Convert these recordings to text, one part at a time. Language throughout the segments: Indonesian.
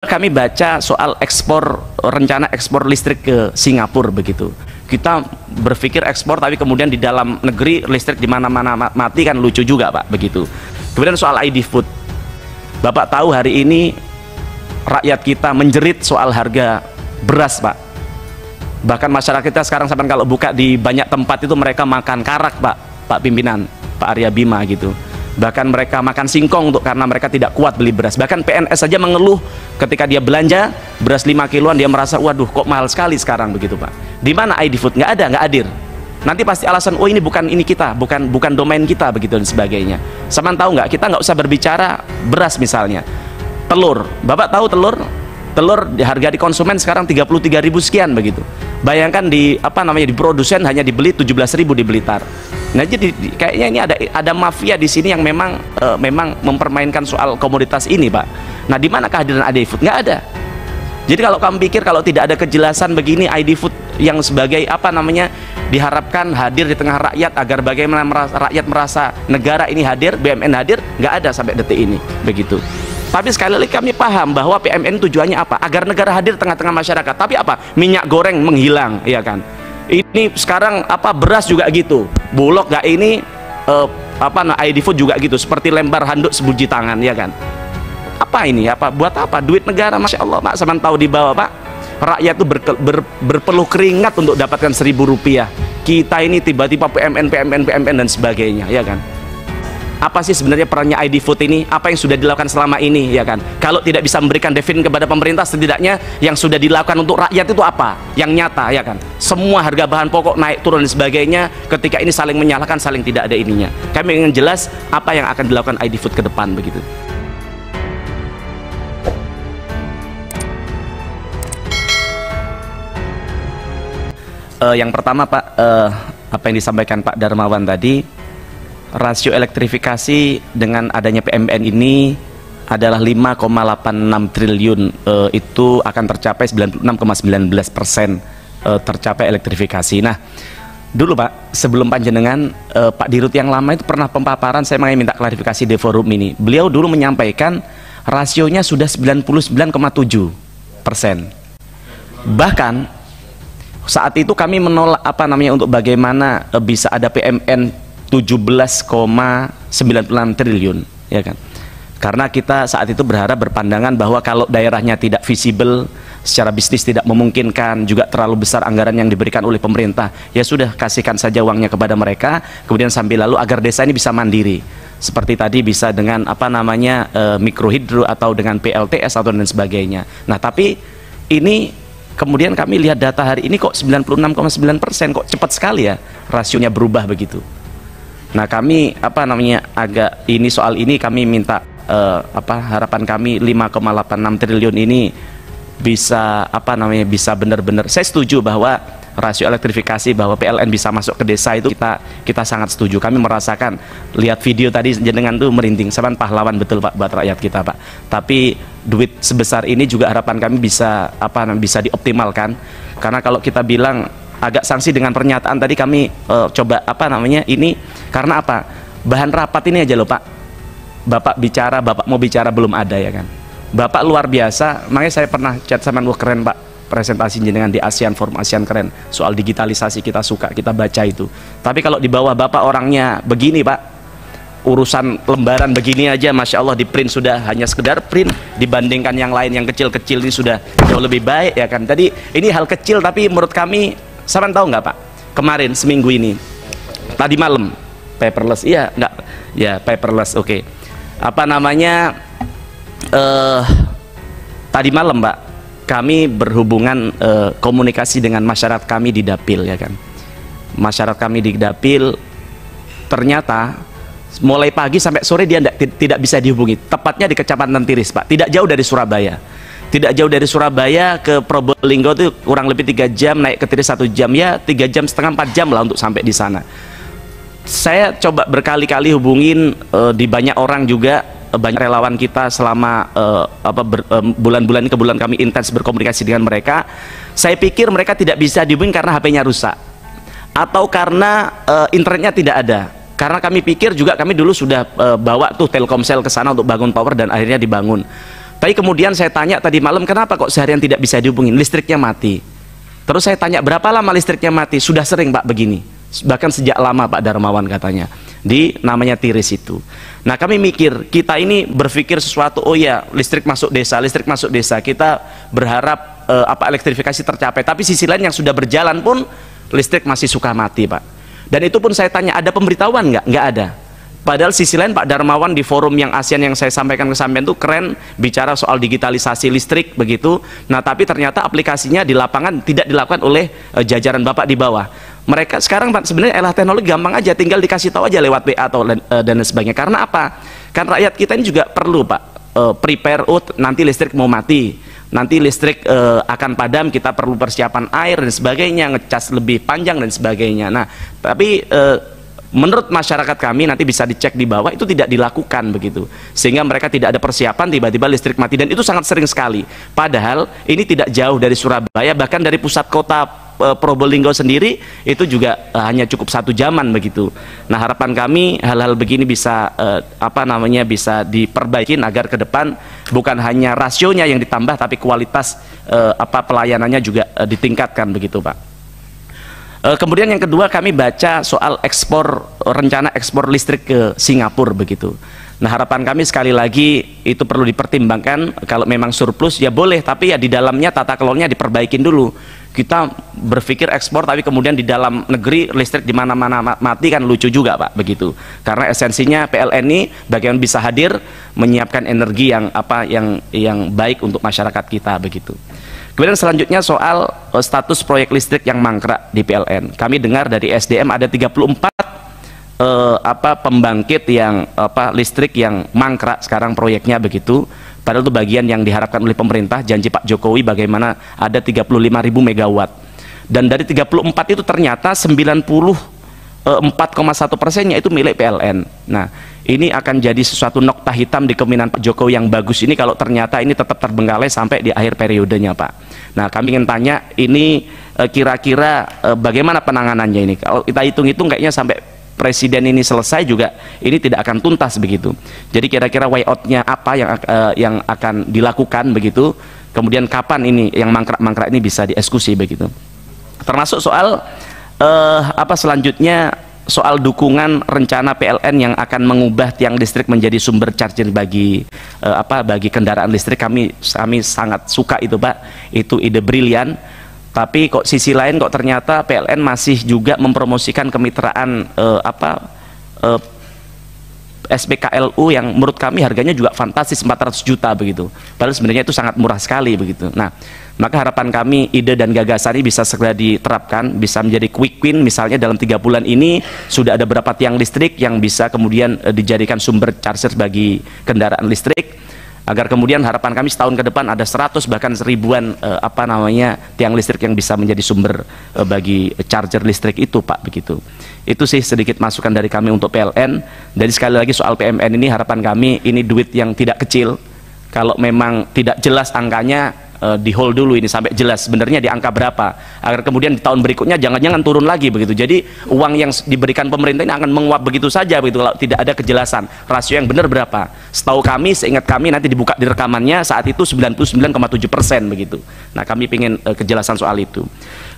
Kami baca soal rencana ekspor listrik ke Singapura begitu. Kita berpikir ekspor tapi kemudian di dalam negeri listrik di mana-mana mati, kan lucu juga Pak begitu. Kemudian soal ID Food. Bapak tahu hari ini rakyat kita menjerit soal harga beras Pak. Bahkan masyarakat kita sekarang sampai kalau buka di banyak tempat itu mereka makan karak Pak pimpinan, Pak Arya Bima gitu. Bahkan mereka makan singkong karena mereka tidak kuat beli beras. Bahkan PNS saja mengeluh ketika dia belanja beras 5 kiloan, dia merasa waduh kok mahal sekali sekarang begitu Pak. Di mana ID Food? Nggak ada, nggak hadir. Nanti pasti alasan, oh ini bukan kita, bukan domain kita begitu dan sebagainya. Sama tahu nggak? Kita nggak usah berbicara beras misalnya. Telur, Bapak tahu telur harga di konsumen sekarang 33.000 sekian begitu. Bayangkan di di produsen hanya dibeli 17.000 di Blitar. Nah jadi kayaknya ini ada mafia di sini yang memang mempermainkan soal komoditas ini Pak. Nah di mana kehadiran ID Food? Nggak ada. Jadi kalau kamu pikir kalau tidak ada kejelasan begini, ID Food yang sebagai diharapkan hadir di tengah rakyat agar bagaimana rakyat merasa negara ini hadir, BUMN hadir, nggak ada sampai detik ini begitu. Tapi sekali lagi kami paham bahwa PMN tujuannya apa? Agar negara hadir tengah-tengah masyarakat. Tapi apa? Minyak goreng menghilang, ya kan? Ini sekarang beras juga gitu. Bulog nggak ini ID Food juga gitu. Seperti lembar handuk sebuji tangan, ya kan? Apa ini? Buat apa? Duit negara, masya Allah Pak. Sama tahu di bawah Pak. Rakyat itu berpeluh keringat untuk dapatkan Rp1.000. Kita ini tiba-tiba PMN dan sebagainya, ya kan? Apa sih sebenarnya perannya ID Food ini? Apa yang sudah dilakukan selama ini, ya kan? Kalau tidak bisa memberikan definisi kepada pemerintah, setidaknya yang sudah dilakukan untuk rakyat itu apa? Yang nyata, ya kan? Semua harga bahan pokok naik turun dan sebagainya. Ketika ini saling menyalahkan, saling tidak ada ininya. Kami ingin jelas apa yang akan dilakukan ID Food ke depan begitu. Yang pertama Pak, apa yang disampaikan Pak Darmawan tadi, rasio elektrifikasi dengan adanya PMN ini adalah 5,86 triliun, itu akan tercapai 96,19% tercapai elektrifikasi. Nah dulu Pak, sebelum panjenengan Pak Dirut yang lama itu pernah pemaparan, saya minta klarifikasi di forum ini. Beliau dulu menyampaikan rasionya sudah 99,7%. Bahkan saat itu kami menolak untuk bagaimana bisa ada PMN 17,96 triliun, ya kan? Karena kita saat itu berpandangan bahwa kalau daerahnya tidak visible, secara bisnis tidak memungkinkan, juga terlalu besar anggaran yang diberikan oleh pemerintah, ya sudah kasihkan saja uangnya kepada mereka, kemudian sambil lalu agar desa ini bisa mandiri. Seperti tadi bisa dengan mikrohidro atau dengan PLTS atau dan sebagainya. Nah tapi ini kemudian kami lihat data hari ini kok 96,9%, kok cepat sekali ya rasionya berubah begitu. Nah kami agak soal ini kami minta harapan kami 5,86 triliun ini bisa bisa benar-benar, saya setuju bahwa rasio elektrifikasi, bahwa PLN bisa masuk ke desa itu kita sangat setuju. Kami merasakan, lihat video tadi jenengan tuh merinding, saban pahlawan betul Pak buat rakyat kita Pak. Tapi duit sebesar ini juga harapan kami bisa bisa dioptimalkan, karena kalau kita bilang agak sanksi dengan pernyataan tadi kami coba ini karena bahan rapat ini aja loh Pak, Bapak mau bicara belum ada, ya kan? Bapak luar biasa, makanya saya pernah chat sama lu, keren Pak presentasi jenengan di ASEAN, Forum ASEAN keren, soal digitalisasi kita suka, kita baca itu. Tapi kalau di bawah Bapak orangnya begini Pak, urusan lembaran begini aja masya Allah, di print sudah hanya sekedar print, dibandingkan yang lain yang kecil-kecil ini sudah jauh lebih baik, ya kan? Tadi ini hal kecil tapi menurut kami, saban tahu nggak Pak, kemarin seminggu ini tadi malam paperless, iya nggak ya, paperless, oke. Tadi malam Pak kami berhubungan komunikasi dengan masyarakat kami di Dapil, ya kan? Masyarakat kami di Dapil ternyata mulai pagi sampai sore dia tidak bisa dihubungi, tepatnya di Kecamatan Tiris Pak, tidak jauh dari Surabaya. Tidak jauh dari Surabaya ke Probolinggo itu kurang lebih 3 jam, naik ke Tiris 1 jam, ya 3 jam setengah 4 jam lah untuk sampai di sana. Saya coba berkali-kali hubungin di banyak orang juga, banyak relawan kita selama bulan-bulan ke bulan kami intens berkomunikasi dengan mereka. Saya pikir mereka tidak bisa dihubungi karena HP-nya rusak atau karena internetnya tidak ada. Karena kami pikir juga, kami dulu sudah bawa tuh Telkomsel ke sana untuk bangun tower dan akhirnya dibangun. Tapi kemudian saya tanya tadi malam, kenapa kok seharian tidak bisa dihubungin, listriknya mati. Terus saya tanya, berapa lama listriknya mati? Sudah sering Pak begini, bahkan sejak lama Pak Darmawan katanya, di namanya Tiris itu. Nah kami mikir, kita ini berpikir sesuatu, oh ya listrik masuk desa, kita berharap elektrifikasi tercapai, tapi sisi lain yang sudah berjalan pun listrik masih suka mati Pak. Dan itu pun saya tanya, ada pemberitahuan nggak? Nggak ada. Padahal sisi lain Pak Darmawan di forum yang ASEAN yang saya sampaikan ke sampean itu keren, bicara soal digitalisasi listrik begitu. Nah tapi ternyata aplikasinya di lapangan tidak dilakukan oleh jajaran Bapak di bawah. Mereka sekarang Pak sebenarnya teknologi gampang aja, tinggal dikasih tahu aja lewat WA atau dan sebagainya. Karena apa? Kan rakyat kita ini juga perlu Pak prepare, nanti listrik mau mati, nanti listrik akan padam, kita perlu persiapan air dan sebagainya, ngecas lebih panjang dan sebagainya. Nah tapi menurut masyarakat kami nanti bisa dicek di bawah, itu tidak dilakukan begitu, sehingga mereka tidak ada persiapan, tiba-tiba listrik mati, dan itu sangat sering sekali. Padahal ini tidak jauh dari Surabaya, bahkan dari pusat kota Probolinggo sendiri itu juga hanya cukup 1 jaman begitu. Nah harapan kami hal-hal begini bisa bisa diperbaikin agar ke depan bukan hanya rasionya yang ditambah, tapi kualitas pelayanannya juga ditingkatkan begitu Pak. Kemudian yang kedua, kami baca soal rencana ekspor listrik ke Singapura begitu. Nah harapan kami sekali lagi itu perlu dipertimbangkan, kalau memang surplus ya boleh, tapi ya di dalamnya tata kelolanya diperbaikin dulu. Kita berpikir ekspor tapi kemudian di dalam negeri listrik di mana-mana mati, kan lucu juga Pak begitu. Karena esensinya PLN ini bagaimana bisa hadir menyiapkan energi yang baik untuk masyarakat kita begitu. Kemudian selanjutnya soal status proyek listrik yang mangkrak di PLN. Kami dengar dari SDM ada 34 pembangkit yang listrik yang mangkrak sekarang proyeknya begitu. Padahal itu bagian yang diharapkan oleh pemerintah, janji Pak Jokowi bagaimana ada 35.000 megawatt. Dan dari 34 itu ternyata 94,1%-nya itu milik PLN. Nah ini akan jadi sesuatu nokta hitam di kepemimpinan Pak Jokowi yang bagus ini kalau ternyata ini tetap terbengkalai sampai di akhir periodenya Pak. Nah kami ingin tanya, ini kira-kira bagaimana penanganannya ini? Kalau kita hitung-hitung kayaknya sampai presiden ini selesai juga ini tidak akan tuntas begitu. Jadi kira-kira way out-nya apa yang akan dilakukan begitu, kemudian kapan ini yang mangkrak-mangkrak ini bisa dieksekusi begitu. Termasuk soal selanjutnya soal dukungan rencana PLN yang akan mengubah tiang listrik menjadi sumber charger bagi kendaraan listrik. Kami sangat suka itu Pak, itu ide brilian. Tapi kok sisi lain kok ternyata PLN masih juga mempromosikan kemitraan SPKLU yang menurut kami harganya juga fantastis, 400 juta begitu. Padahal sebenarnya itu sangat murah sekali begitu. Nah, maka harapan kami ide dan gagasan ini bisa segera diterapkan, bisa menjadi quick win. Misalnya dalam 3 bulan ini sudah ada berapa tiang listrik yang bisa kemudian dijadikan sumber charger bagi kendaraan listrik, agar kemudian harapan kami setahun ke depan ada 100 bahkan 1000-an tiang listrik yang bisa menjadi sumber bagi charger listrik itu Pak begitu. Itu sih sedikit masukan dari kami untuk PLN. Jadi sekali lagi soal PMN ini harapan kami ini duit yang tidak kecil. Kalau memang tidak jelas angkanya, di hold dulu ini sampai jelas sebenarnya di angka berapa, agar kemudian di tahun berikutnya jangan-jangan turun lagi begitu. Jadi uang yang diberikan pemerintah ini akan menguap begitu saja begitu kalau tidak ada kejelasan rasio yang benar berapa. Setahu kami, seingat kami, nanti dibuka di rekamannya saat itu 99,7% begitu. Nah kami ingin kejelasan soal itu.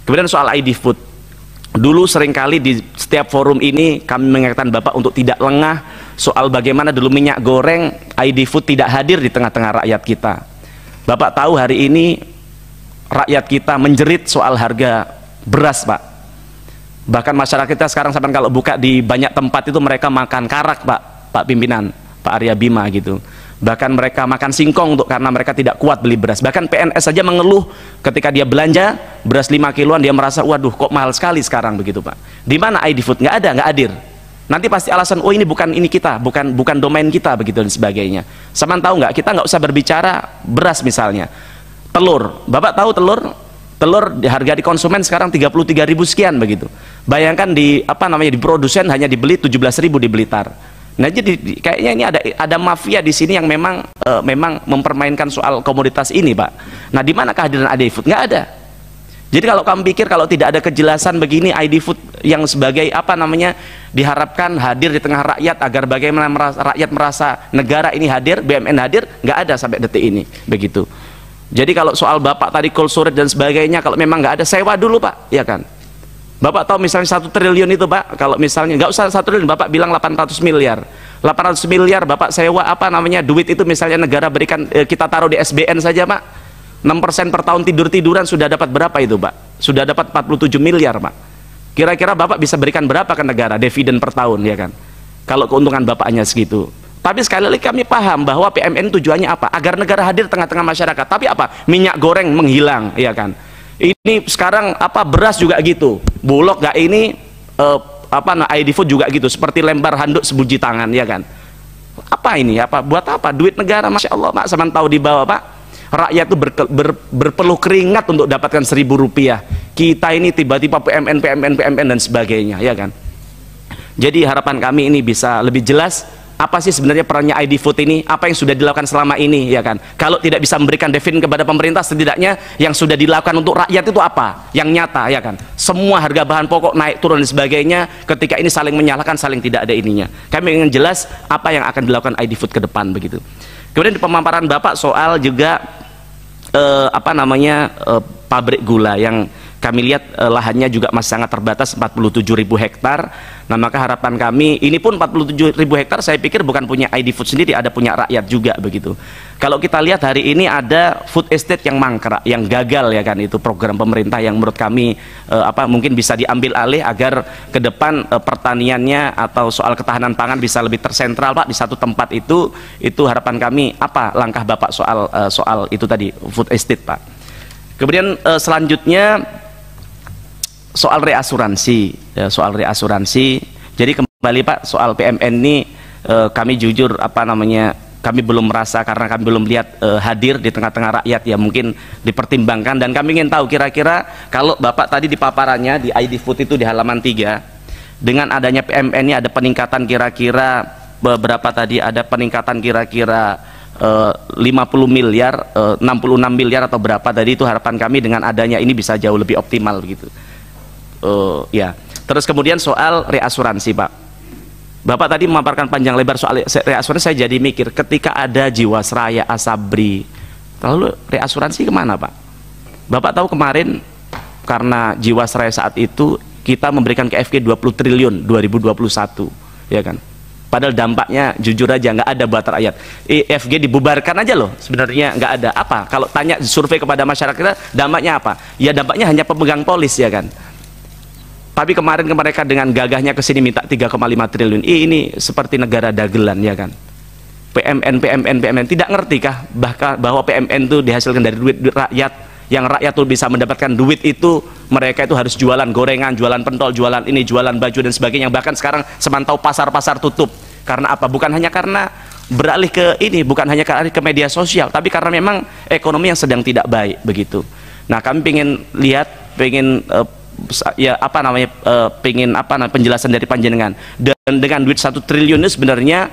Kemudian soal ID Food, dulu seringkali di setiap forum ini kami mengingatkan Bapak untuk tidak lengah soal bagaimana dulu minyak goreng ID Food tidak hadir di tengah-tengah rakyat kita. Bapak tahu hari ini rakyat kita menjerit soal harga beras Pak. Bahkan masyarakat kita sekarang sampai kalau buka di banyak tempat itu mereka makan karak Pak pimpinan, Pak Arya Bima gitu. Bahkan mereka makan singkong karena mereka tidak kuat beli beras. Bahkan PNS saja mengeluh ketika dia belanja beras 5 kiloan, dia merasa waduh kok mahal sekali sekarang begitu Pak. Di mana ID Food? Nggak ada, nggak hadir. Nanti pasti alasan, oh ini bukan kita, bukan domain kita begitu dan sebagainya. Sama tahu nggak, kita nggak usah berbicara beras misalnya. Telur, Bapak tahu telur harga di konsumen sekarang 33.000 sekian begitu. Bayangkan di di produsen hanya dibeli 17.000 di Blitar. Nah jadi kayaknya ini ada mafia di sini yang memang mempermainkan soal komoditas ini Pak. Nah di mana kehadiran ID Food? Nggak ada. Jadi kalau kamu pikir kalau tidak ada kejelasan begini, ID Food yang sebagai apa namanya diharapkan hadir di tengah rakyat agar bagaimana rakyat merasa negara ini hadir, BUMN hadir, nggak ada sampai detik ini begitu. Jadi kalau soal Bapak tadi cold storage dan sebagainya, kalau memang nggak ada, sewa dulu Pak, ya kan. Bapak tahu misalnya 1 triliun itu Pak, kalau misalnya nggak usah 1 triliun, Bapak bilang 800 miliar. 800 miliar Bapak sewa apa namanya duit itu, misalnya negara berikan, kita taruh di SBN saja Pak, 6% per tahun tidur-tiduran sudah dapat berapa itu Pak? Sudah dapat 47 miliar Pak. Kira-kira Bapak bisa berikan berapa ke negara dividen per tahun, ya kan? Kalau keuntungan Bapaknya segitu. Tapi sekali lagi kami paham bahwa PMN tujuannya apa? Agar negara hadir tengah-tengah masyarakat. Tapi apa? Minyak goreng menghilang, ya kan? Ini sekarang apa, beras juga gitu. Bulog gak ini ID Food juga gitu, seperti lembar handuk sebuji tangan, ya kan? Apa ini? Apa buat apa? Duit negara, Masya Allah Pak, sama tahu di bawah Pak. Rakyat itu berpeluh keringat untuk dapatkan 1.000 rupiah. Kita ini tiba-tiba PMN dan sebagainya, ya kan? Jadi harapan kami ini bisa lebih jelas apa sih sebenarnya perannya ID Food ini, apa yang sudah dilakukan selama ini, ya kan? Kalau tidak bisa memberikan dividen kepada pemerintah, setidaknya yang sudah dilakukan untuk rakyat itu apa? Yang nyata, ya kan? Semua harga bahan pokok naik turun dan sebagainya, ketika ini saling menyalahkan, saling tidak ada ininya. Kami ingin jelas apa yang akan dilakukan ID Food ke depan begitu. Kemudian di pemaparan Bapak soal juga pabrik gula yang kami lihat lahannya juga masih sangat terbatas, 47.000 hektar. Nah maka harapan kami, ini pun 47.000 hektar saya pikir bukan punya ID Food sendiri, ada punya rakyat juga begitu. Kalau kita lihat hari ini ada food estate yang mangkrak, yang gagal, ya kan, itu program pemerintah yang menurut kami mungkin bisa diambil alih agar ke depan pertaniannya atau soal ketahanan pangan bisa lebih tersentral Pak di satu tempat itu harapan kami. Apa langkah Bapak soal itu tadi food estate Pak? Kemudian selanjutnya soal reasuransi, ya, soal reasuransi. Jadi kembali Pak, soal PMN ini kami jujur kami belum merasa, karena kami belum lihat hadir di tengah-tengah rakyat, ya mungkin dipertimbangkan. Dan kami ingin tahu kira-kira kalau Bapak tadi di paparannya di ID Food itu di halaman 3, dengan adanya PMN ini ada peningkatan kira-kira berapa tadi, ada peningkatan kira-kira 50 miliar, 66 miliar atau berapa tadi, itu harapan kami dengan adanya ini bisa jauh lebih optimal begitu. Ya, terus kemudian soal reasuransi Pak, Bapak tadi memaparkan panjang lebar soal reasuransi. Saya jadi mikir, ketika ada Jiwasraya, Asabri, lalu reasuransi kemana Pak? Bapak tahu kemarin karena Jiwasraya saat itu kita memberikan ke FG 20 triliun 2021, ya kan? Padahal dampaknya jujur aja nggak ada buat rakyat. FG dibubarkan aja loh, sebenarnya nggak ada apa. Kalau tanya survei kepada masyarakat, dampaknya apa? Ya dampaknya hanya pemegang polis, ya kan? Tapi kemarin ke mereka dengan gagahnya kesini minta 3,5 triliun. Ini seperti negara dagelan, ya kan? PMN tidak ngerti kah bahwa PMN itu dihasilkan dari duit rakyat, yang rakyat tuh bisa mendapatkan duit itu, mereka itu harus jualan gorengan, jualan pentol, jualan ini, jualan baju dan sebagainya. Bahkan sekarang semantau pasar-pasar tutup. Karena apa? Bukan hanya karena beralih ke ini, bukan hanya ke media sosial, tapi karena memang ekonomi yang sedang tidak baik begitu. Nah kami pengen lihat, pengen penjelasan dari panjenengan. Dan dengan duit 1 triliun itu sebenarnya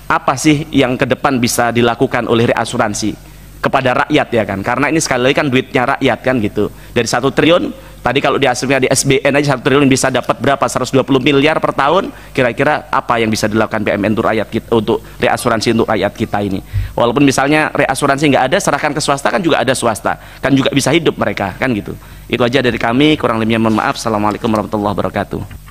apa sih yang ke depan bisa dilakukan oleh reasuransi kepada rakyat, ya kan? Karena ini sekali lagi kan duitnya rakyat kan gitu. Dari 1 triliun tadi kalau dihasilkan di SBN aja 1 triliun bisa dapat berapa? 120 miliar per tahun. Kira-kira apa yang bisa dilakukan PMN untuk rakyat kita, untuk reasuransi untuk rakyat kita ini? Walaupun misalnya reasuransi nggak ada, serahkan ke swasta, kan juga ada swasta, kan juga bisa hidup mereka kan gitu. Itu aja dari kami, kurang lebihnya mohon maaf. Assalamualaikum warahmatullahi wabarakatuh.